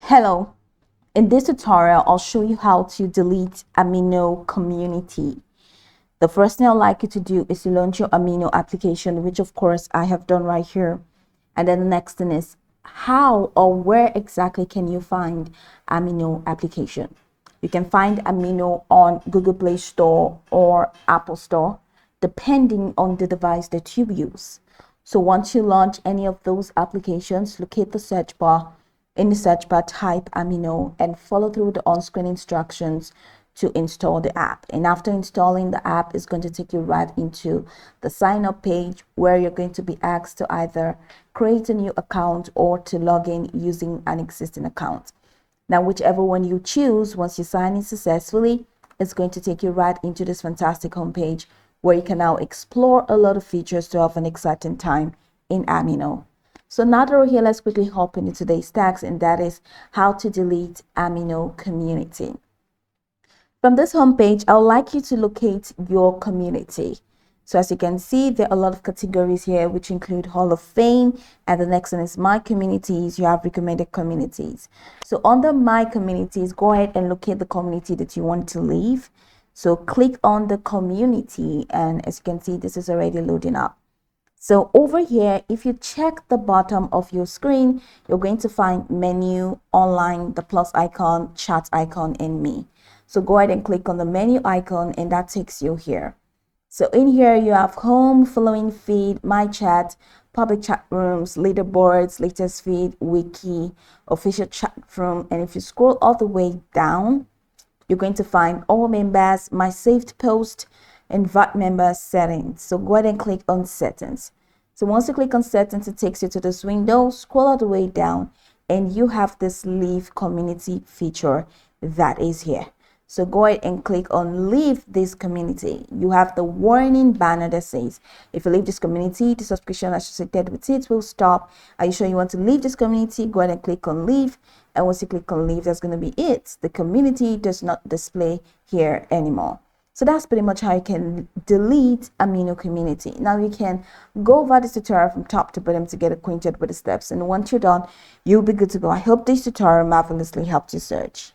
Hello, in this tutorial, I'll show you how to delete Amino Community. The first thing I'd like you to do is to launch your Amino application, which of course I have done right here. And then the next thing is how or where exactly can you find Amino application? You can find Amino on Google Play Store or Apple Store, depending on the device that you use. So once you launch any of those applications, locate the search bar. In the search bar, type Amino and follow through the on-screen instructions to install the app. And after installing the app, it's going to take you right into the sign up page where you're going to be asked to either create a new account or to log in using an existing account. Now, whichever one you choose, once you sign in successfully, it's going to take you right into this fantastic homepage where you can now explore a lot of features to have an exciting time in Amino. So now that we're here, let's quickly hop into today's task, and that is how to delete Amino Community. From this homepage, I would like you to locate your community. So as you can see, there are a lot of categories here, which include Hall of Fame, and the next one is My Communities. You have recommended communities. So under My Communities, go ahead and locate the community that you want to leave. So click on the community, and as you can see, this is already loading up. So over here, if you check the bottom of your screen, you're going to find menu, online, the plus icon, chat icon, and me. So go ahead and click on the menu icon, and that takes you here. So in here, you have home, following feed, my chat, public chat rooms, leaderboards, latest feed, wiki, official chat room. And if you scroll all the way down, you're going to find all members, my saved post, invite members, settings. So go ahead and click on settings. So once you click on settings, it takes you to this window. Scroll all the way down and you have this leave community feature that is here. So go ahead and click on leave this community. You have the warning banner that says if you leave this community, the subscription associated with it will stop. Are you sure you want to leave this community? Go ahead and click on leave. And once you click on leave, that's going to be it. The community does not display here anymore. So that's pretty much how you can delete Amino Community. Now you can go over this tutorial from top to bottom to get acquainted with the steps. And once you're done, you'll be good to go. I hope this tutorial marvelously helped you search.